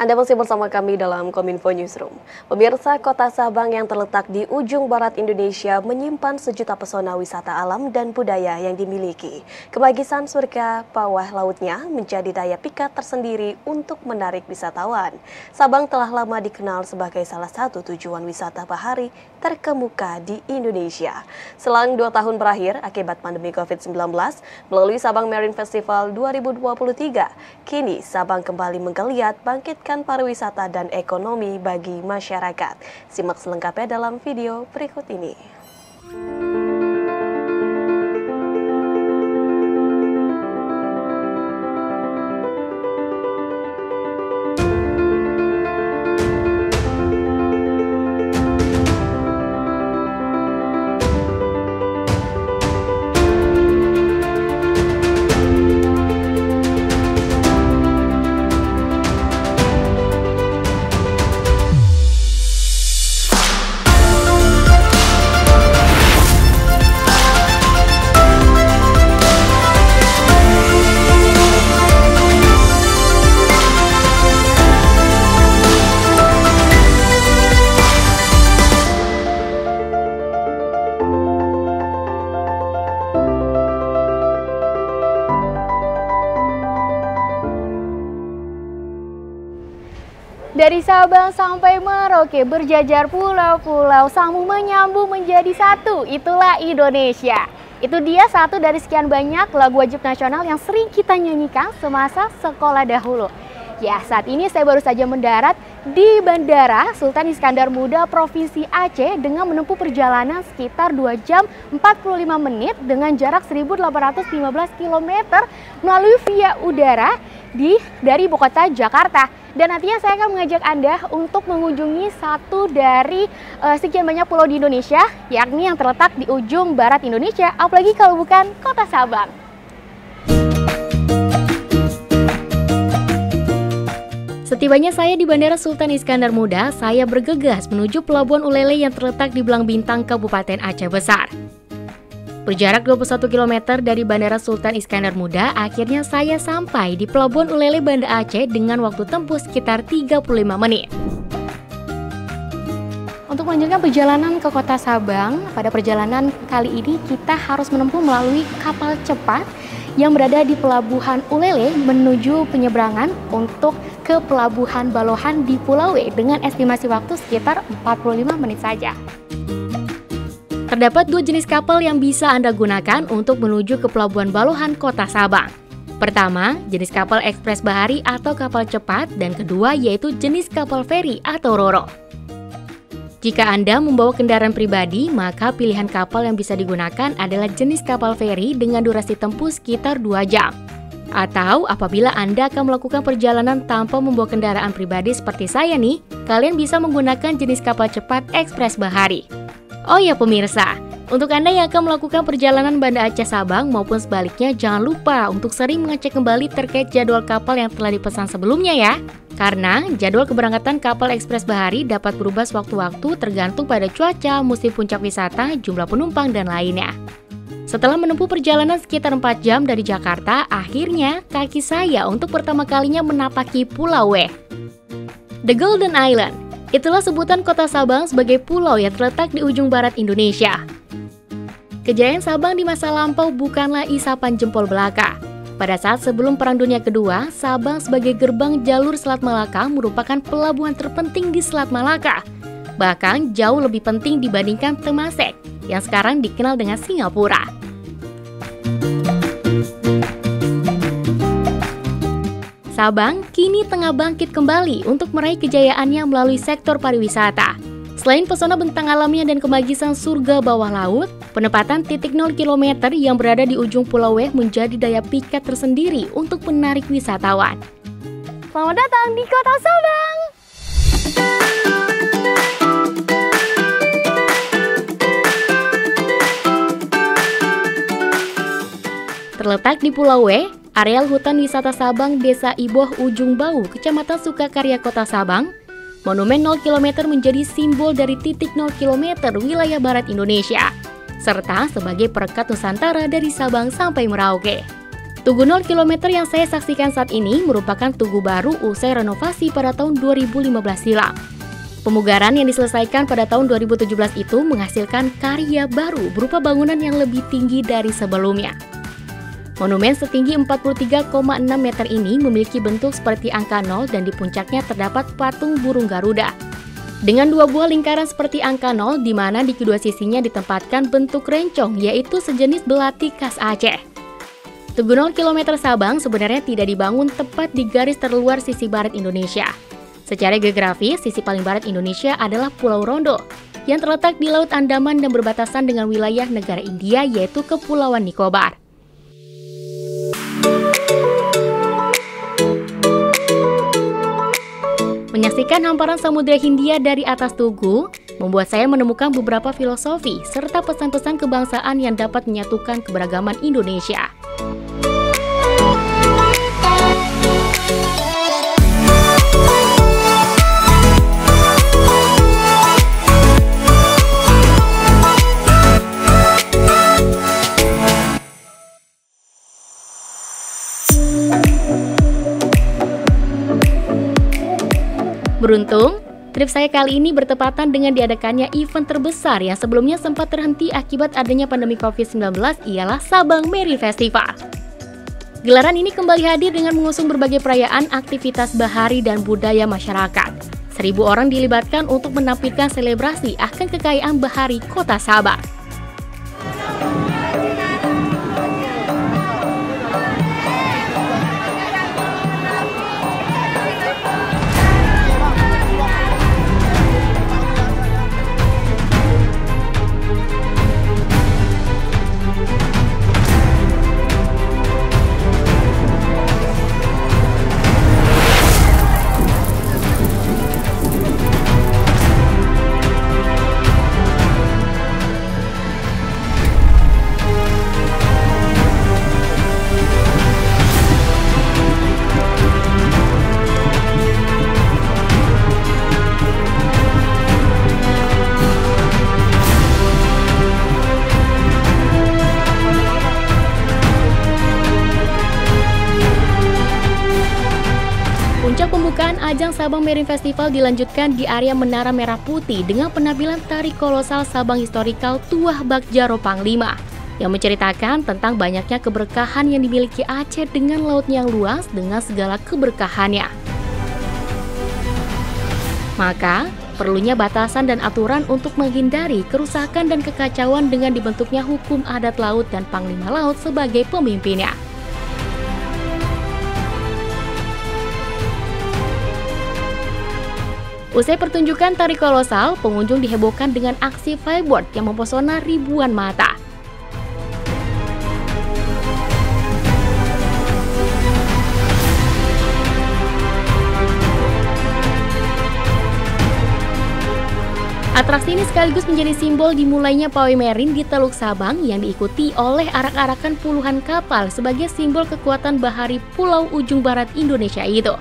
Anda masih bersama kami dalam Kominfo Newsroom. Pemirsa, kota Sabang yang terletak di ujung barat Indonesia menyimpan sejuta pesona wisata alam dan budaya yang dimiliki. Kebagisan surga bawah lautnya menjadi daya pikat tersendiri untuk menarik wisatawan. Sabang telah lama dikenal sebagai salah satu tujuan wisata bahari terkemuka di Indonesia. Selang 2 tahun berakhir akibat pandemi COVID-19, melalui Sabang Marine Festival 2023, kini Sabang kembali menggeliat bangkitkan pariwisata dan ekonomi bagi masyarakat. Simak selengkapnya dalam video berikut ini. Dari Sabang sampai Merauke berjajar pulau-pulau sambung menyambung menjadi satu, itulah Indonesia. Itu dia satu dari sekian banyak lagu wajib nasional yang sering kita nyanyikan semasa sekolah dahulu. Ya, saat ini saya baru saja mendarat di Bandara Sultan Iskandar Muda Provinsi Aceh dengan menempuh perjalanan sekitar 2 jam 45 menit dengan jarak 1.815 km melalui via udara dari ibu kota Jakarta. Dan nantinya saya akan mengajak Anda untuk mengunjungi satu dari sekian banyak pulau di Indonesia, yakni yang terletak di ujung barat Indonesia, apalagi kalau bukan kota Sabang. Setibanya saya di Bandara Sultan Iskandar Muda, saya bergegas menuju Pelabuhan Ulele yang terletak di Belang Bintang, Kabupaten Aceh Besar. Berjarak 21 km dari Bandara Sultan Iskandar Muda, akhirnya saya sampai di Pelabuhan Ulele, Banda Aceh dengan waktu tempuh sekitar 35 menit. Untuk melanjutkan perjalanan ke kota Sabang, pada perjalanan kali ini kita harus menempuh melalui kapal cepat yang berada di Pelabuhan Ulele menuju penyeberangan untuk ke Pelabuhan Balohan di Pulau W dengan estimasi waktu sekitar 45 menit saja. Terdapat 2 jenis kapal yang bisa Anda gunakan untuk menuju ke Pelabuhan Balohan, Kota Sabang. Pertama, jenis kapal ekspres bahari atau kapal cepat, dan kedua yaitu jenis kapal feri atau Roro. Jika Anda membawa kendaraan pribadi, maka pilihan kapal yang bisa digunakan adalah jenis kapal feri dengan durasi tempuh sekitar 2 jam. Atau apabila Anda akan melakukan perjalanan tanpa membawa kendaraan pribadi seperti saya nih, kalian bisa menggunakan jenis kapal cepat ekspres bahari. Oh ya pemirsa, untuk Anda yang akan melakukan perjalanan Banda Aceh Sabang maupun sebaliknya, jangan lupa untuk sering mengecek kembali terkait jadwal kapal yang telah dipesan sebelumnya ya. Karena jadwal keberangkatan kapal ekspres bahari dapat berubah sewaktu-waktu tergantung pada cuaca, musim puncak wisata, jumlah penumpang, dan lainnya. Setelah menempuh perjalanan sekitar 4 jam dari Jakarta, akhirnya kaki saya untuk pertama kalinya menapaki Pulau W. The Golden Island. Itulah sebutan kota Sabang sebagai pulau yang terletak di ujung barat Indonesia. Kejayaan Sabang di masa lampau bukanlah isapan jempol belaka. Pada saat sebelum Perang Dunia Kedua, Sabang sebagai gerbang jalur Selat Malaka merupakan pelabuhan terpenting di Selat Malaka. Bahkan jauh lebih penting dibandingkan Temasek, yang sekarang dikenal dengan Singapura. Sabang kini tengah bangkit kembali untuk meraih kejayaannya melalui sektor pariwisata. Selain pesona bentang alamnya dan kebagisan surga bawah laut, penempatan titik 0 km yang berada di ujung Pulau W menjadi daya pikat tersendiri untuk menarik wisatawan. Selamat datang di Kota Sabang! Terletak di Pulau W, areal hutan wisata Sabang, Desa Iboh, Ujung Bau, Kecamatan Sukakarya, Kota Sabang, Monumen 0 km menjadi simbol dari titik 0 km wilayah barat Indonesia, serta sebagai perekat Nusantara dari Sabang sampai Merauke. Tugu 0 km yang saya saksikan saat ini merupakan tugu baru usai renovasi pada tahun 2015 silam. Pemugaran yang diselesaikan pada tahun 2017 itu menghasilkan karya baru berupa bangunan yang lebih tinggi dari sebelumnya. Monumen setinggi 43,6 meter ini memiliki bentuk seperti angka 0 dan di puncaknya terdapat patung burung Garuda. Dengan dua buah lingkaran seperti angka 0 di mana di kedua sisinya ditempatkan bentuk rencong yaitu sejenis belati khas Aceh. Tugu 0 km Sabang sebenarnya tidak dibangun tepat di garis terluar sisi barat Indonesia. Secara geografis, sisi paling barat Indonesia adalah Pulau Rondo yang terletak di Laut Andaman dan berbatasan dengan wilayah negara India yaitu Kepulauan Nicobar. Menyaksikan hamparan Samudra Hindia dari atas tugu membuat saya menemukan beberapa filosofi serta pesan-pesan kebangsaan yang dapat menyatukan keberagaman Indonesia. Beruntung, trip saya kali ini bertepatan dengan diadakannya event terbesar yang sebelumnya sempat terhenti akibat adanya pandemi COVID-19 ialah Sabang Merry Festival. Gelaran ini kembali hadir dengan mengusung berbagai perayaan, aktivitas bahari dan budaya masyarakat. 1.000 orang dilibatkan untuk menampilkan selebrasi akan kekayaan bahari Kota Sabang. Puncak pembukaan ajang Sabang Merry Festival dilanjutkan di area Menara Merah Putih dengan penampilan tari kolosal Sabang Historical Tuah Bakjaro Panglima yang menceritakan tentang banyaknya keberkahan yang dimiliki Aceh dengan lautnya yang luas dengan segala keberkahannya. Maka, perlunya batasan dan aturan untuk menghindari kerusakan dan kekacauan dengan dibentuknya hukum adat laut dan Panglima Laut sebagai pemimpinnya. Usai pertunjukan tari kolosal, pengunjung dihebohkan dengan aksi flyboard yang mempesona ribuan mata. Atraksi ini sekaligus menjadi simbol dimulainya pawai Merin di Teluk Sabang yang diikuti oleh arak-arakan puluhan kapal sebagai simbol kekuatan bahari Pulau Ujung Barat Indonesia itu.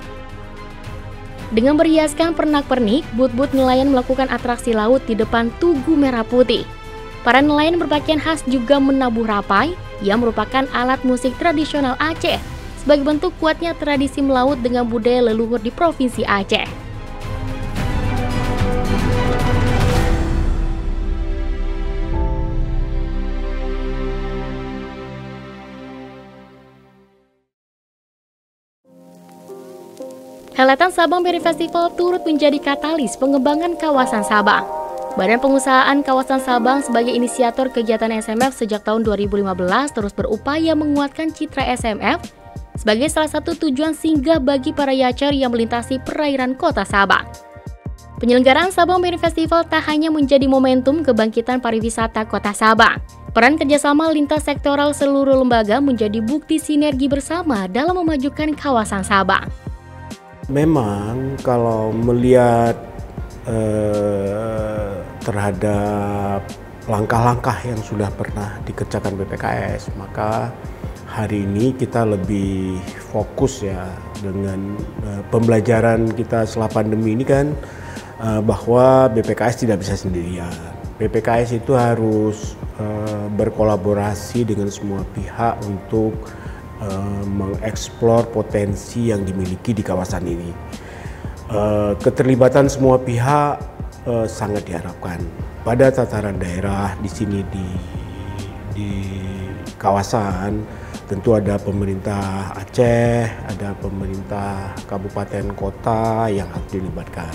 Dengan berhiaskan pernak-pernik, but-but nelayan melakukan atraksi laut di depan Tugu Merah Putih. Para nelayan berpakaian khas juga menabuh rapai yang merupakan alat musik tradisional Aceh sebagai bentuk kuatnya tradisi melaut dengan budaya leluhur di Provinsi Aceh. Helatan Sabang Merry Festival turut menjadi katalis pengembangan kawasan Sabang. Badan Pengusahaan Kawasan Sabang sebagai inisiator kegiatan SMF sejak tahun 2015 terus berupaya menguatkan citra SMF sebagai salah satu tujuan singgah bagi para yacer yang melintasi perairan Kota Sabang. Penyelenggaraan Sabang Merry Festival tak hanya menjadi momentum kebangkitan pariwisata Kota Sabang. Peran kerjasama lintas sektoral seluruh lembaga menjadi bukti sinergi bersama dalam memajukan kawasan Sabang. Memang kalau melihat terhadap langkah-langkah yang sudah pernah dikerjakan BPKS, maka hari ini kita lebih fokus ya dengan pembelajaran kita setelah pandemi ini kan bahwa BPKS tidak bisa sendirian. BPKS itu harus berkolaborasi dengan semua pihak untuk mengeksplor potensi yang dimiliki di kawasan ini. Keterlibatan semua pihak sangat diharapkan. Pada tataran daerah di sini di kawasan tentu ada pemerintah Aceh, ada pemerintah kabupaten kota yang harus dilibatkan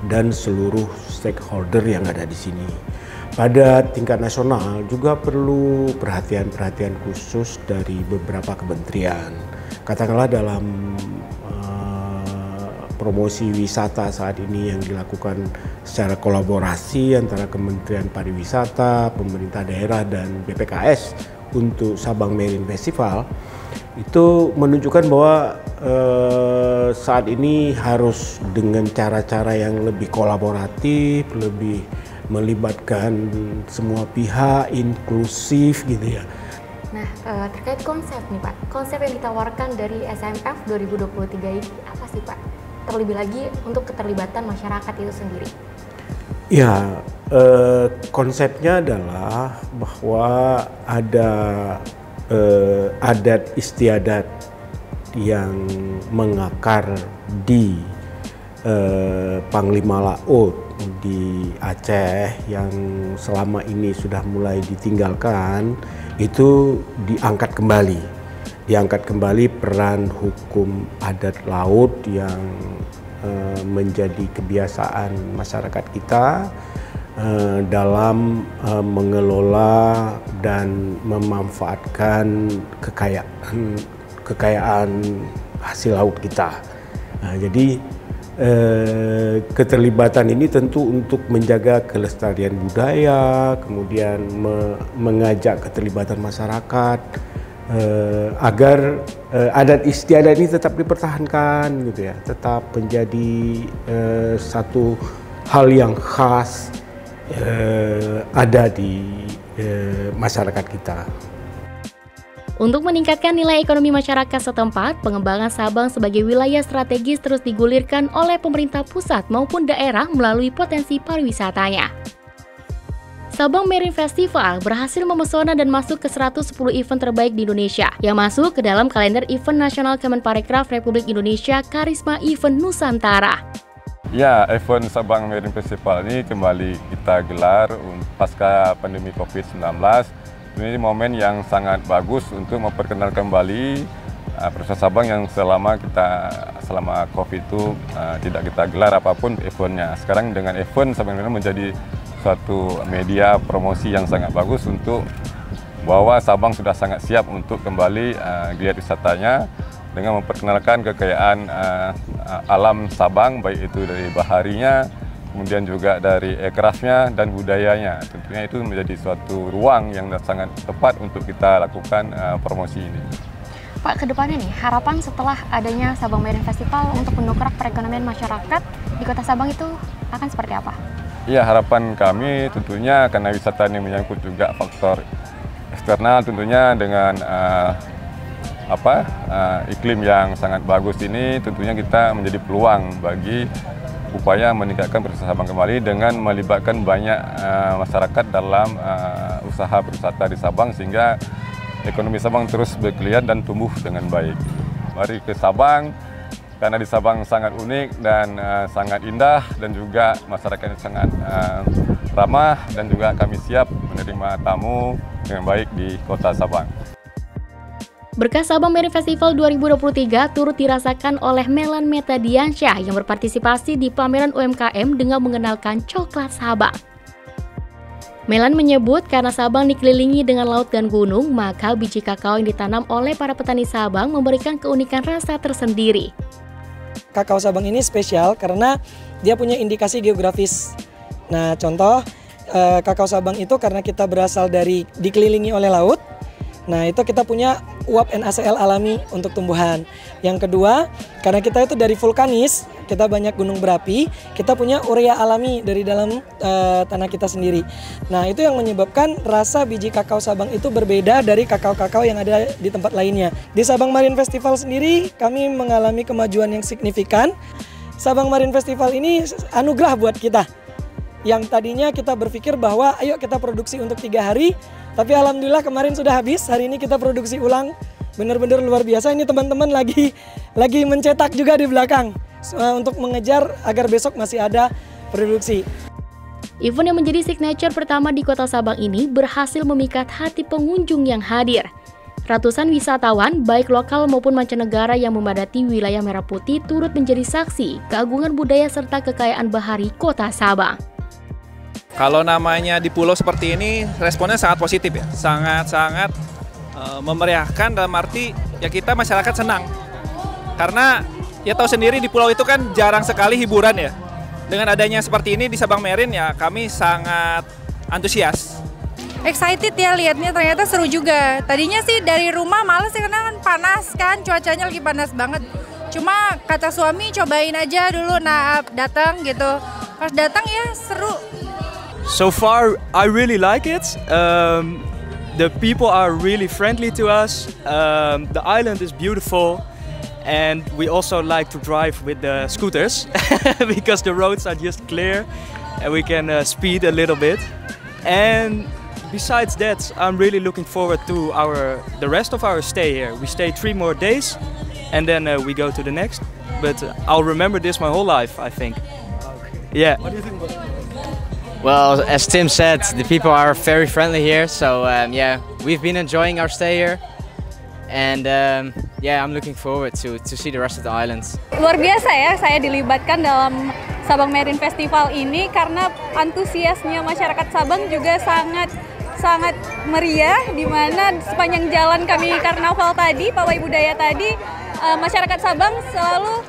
dan seluruh stakeholder yang ada di sini. Pada tingkat nasional juga perlu perhatian khusus dari beberapa kementerian. Katakanlah dalam promosi wisata saat ini yang dilakukan secara kolaborasi antara Kementerian Pariwisata, pemerintah daerah dan BPKS untuk Sabang Marine Festival, itu menunjukkan bahwa saat ini harus dengan cara-cara yang lebih kolaboratif, lebih melibatkan semua pihak, inklusif gitu ya. Nah, terkait konsep nih Pak, konsep yang ditawarkan dari SMF 2023 ini apa sih Pak? Terlebih lagi untuk keterlibatan masyarakat itu sendiri. Ya, konsepnya adalah bahwa ada adat istiadat yang mengakar di Panglima Laut di Aceh yang selama ini sudah mulai ditinggalkan, itu diangkat kembali. Diangkat kembali peran hukum adat laut yang menjadi kebiasaan masyarakat kita dalam mengelola dan memanfaatkan kekayaan hasil laut kita. Jadi keterlibatan ini tentu untuk menjaga kelestarian budaya, kemudian mengajak keterlibatan masyarakat agar adat istiadat ini tetap dipertahankan gitu ya, tetap menjadi satu hal yang khas ada di masyarakat kita. Untuk meningkatkan nilai ekonomi masyarakat setempat, pengembangan Sabang sebagai wilayah strategis terus digulirkan oleh pemerintah pusat maupun daerah melalui potensi pariwisatanya. Sabang Marine Festival berhasil memesona dan masuk ke 110 event terbaik di Indonesia yang masuk ke dalam kalender event nasional Kemenparekraf Republik Indonesia Karisma Event Nusantara. Ya, event Sabang Marine Festival ini kembali kita gelar pasca pandemi COVID-19. Ini momen yang sangat bagus untuk memperkenalkan kembali Pariwisata Sabang yang selama COVID itu tidak kita gelar apapun eventnya. Sekarang dengan event Sabang Marine menjadi suatu media promosi yang sangat bagus untuk bahwa Sabang sudah sangat siap untuk kembali giat wisatanya dengan memperkenalkan kekayaan alam Sabang, baik itu dari baharinya, kemudian juga dari aircraftnya dan budayanya. Tentunya itu menjadi suatu ruang yang sangat tepat untuk kita lakukan promosi ini. Pak, kedepannya nih, harapan setelah adanya Sabang Marine Festival untuk mendongkrak perekonomian masyarakat di Kota Sabang itu akan seperti apa? Ya, harapan kami tentunya karena wisata ini menyangkut juga faktor eksternal, tentunya dengan iklim yang sangat bagus ini, tentunya kita menjadi peluang bagi upaya meningkatkan pariwisata Sabang kembali dengan melibatkan banyak masyarakat dalam usaha berwisata di Sabang sehingga ekonomi Sabang terus bergeliat dan tumbuh dengan baik. Mari ke Sabang, karena di Sabang sangat unik dan sangat indah dan juga masyarakatnya sangat ramah dan juga kami siap menerima tamu dengan baik di Kota Sabang. Berkah Sabang Marine Festival 2023 turut dirasakan oleh Melan Metadiansyah yang berpartisipasi di pameran UMKM dengan mengenalkan coklat Sabang. Melan menyebut karena Sabang dikelilingi dengan laut dan gunung, maka biji kakao yang ditanam oleh para petani Sabang memberikan keunikan rasa tersendiri. Kakao Sabang ini spesial karena dia punya indikasi geografis. Nah, contoh kakao Sabang itu karena kita berasal dari dikelilingi oleh laut. Nah, itu kita punya uap NaCl alami untuk tumbuhan. Yang kedua, karena kita itu dari vulkanis, kita banyak gunung berapi, kita punya urea alami dari dalam tanah kita sendiri. Nah, itu yang menyebabkan rasa biji kakao Sabang itu berbeda dari kakao-kakao yang ada di tempat lainnya. Di Sabang Marine Festival sendiri, kami mengalami kemajuan yang signifikan. Sabang Marine Festival ini anugerah buat kita. Yang tadinya kita berpikir bahwa ayo kita produksi untuk 3 hari, tapi alhamdulillah kemarin sudah habis, hari ini kita produksi ulang benar-benar luar biasa. Ini teman-teman lagi mencetak juga di belakang untuk mengejar agar besok masih ada produksi. Event yang menjadi signature pertama di Kota Sabang ini berhasil memikat hati pengunjung yang hadir. Ratusan wisatawan, baik lokal maupun mancanegara yang memadati wilayah Merah Putih turut menjadi saksi keagungan budaya serta kekayaan bahari Kota Sabang. Kalau namanya di pulau seperti ini, responnya sangat positif ya, sangat-sangat memeriahkan dalam arti ya kita masyarakat senang. Karena ya tahu sendiri di pulau itu kan jarang sekali hiburan ya. Dengan adanya seperti ini di Sabang Marine ya kami sangat antusias. Excited ya lihatnya, ternyata seru juga. Tadinya sih dari rumah males ya karena kan panas kan, cuacanya lagi panas banget. Cuma kata suami cobain aja dulu, nah datang gitu. Pas datang ya seru. So far I really like it. The people are really friendly to us. The island is beautiful. And we also like to drive with the scooters because the roads are just clear and we can speed a little bit. And besides that, I'm really looking forward to the rest of our stay here. We stay 3 more days and then we go to the next. But I'll remember this my whole life, I think. Yeah. What do you think about it? Well, as Tim said, the people are very friendly here. So yeah, we've been enjoying our stay here. And yeah, I'm looking forward to see the rest of the islands. Luar biasa ya saya dilibatkan dalam Sabang Marine Festival ini karena antusiasnya masyarakat Sabang juga sangat meriah, di mana sepanjang jalan kami karnaval tadi, pawai budaya tadi, masyarakat Sabang selalu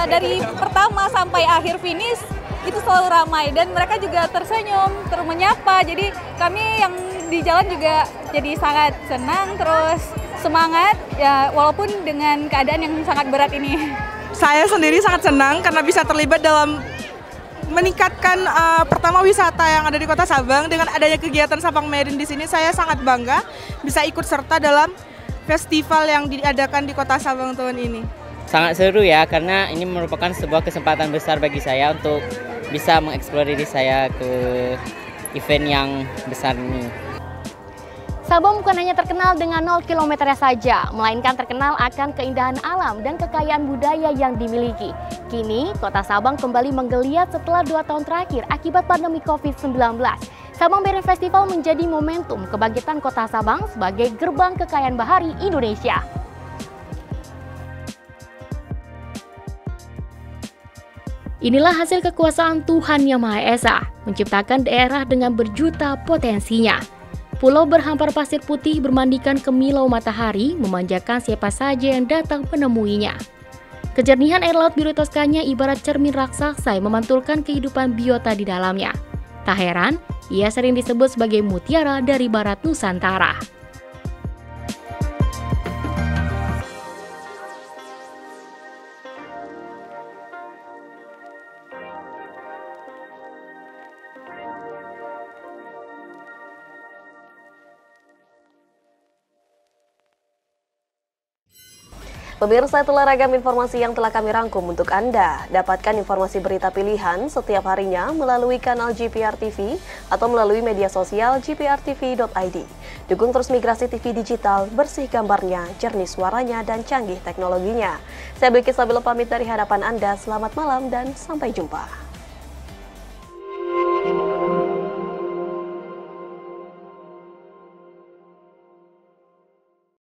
dari pertama sampai akhir finish itu selalu ramai dan mereka juga tersenyum, terus menyapa. Jadi kami yang di jalan juga jadi sangat senang terus semangat ya walaupun dengan keadaan yang sangat berat ini. Saya sendiri sangat senang karena bisa terlibat dalam meningkatkan pertama wisata yang ada di Kota Sabang. Dengan adanya kegiatan Sabang Marine di sini saya sangat bangga bisa ikut serta dalam festival yang diadakan di Kota Sabang tahun ini. Sangat seru ya karena ini merupakan sebuah kesempatan besar bagi saya untuk bisa mengeksplor diri saya ke event yang besar ini. Sabang bukan hanya terkenal dengan 0 kilometernya saja, melainkan terkenal akan keindahan alam dan kekayaan budaya yang dimiliki. Kini, Kota Sabang kembali menggeliat setelah 2 tahun terakhir akibat pandemi COVID-19. Sabang Marine Festival menjadi momentum kebangkitan Kota Sabang sebagai gerbang kekayaan bahari Indonesia. Inilah hasil kekuasaan Tuhan Yang Maha Esa, menciptakan daerah dengan berjuta potensinya. Pulau berhampar pasir putih bermandikan kemilau matahari, memanjakan siapa saja yang datang menemuinya. Kejernihan air laut biru Toskanya ibarat cermin raksasa yang memantulkan kehidupan biota di dalamnya. Tak heran, ia sering disebut sebagai mutiara dari barat Nusantara. Pemirsa, itulah ragam informasi yang telah kami rangkum untuk Anda. Dapatkan informasi berita pilihan setiap harinya melalui kanal GPR TV atau melalui media sosial gprtv.id. Dukung terus migrasi TV digital, bersih gambarnya, jernih suaranya, dan canggih teknologinya. Saya Bilkis Sabila pamit dari hadapan Anda. Selamat malam dan sampai jumpa.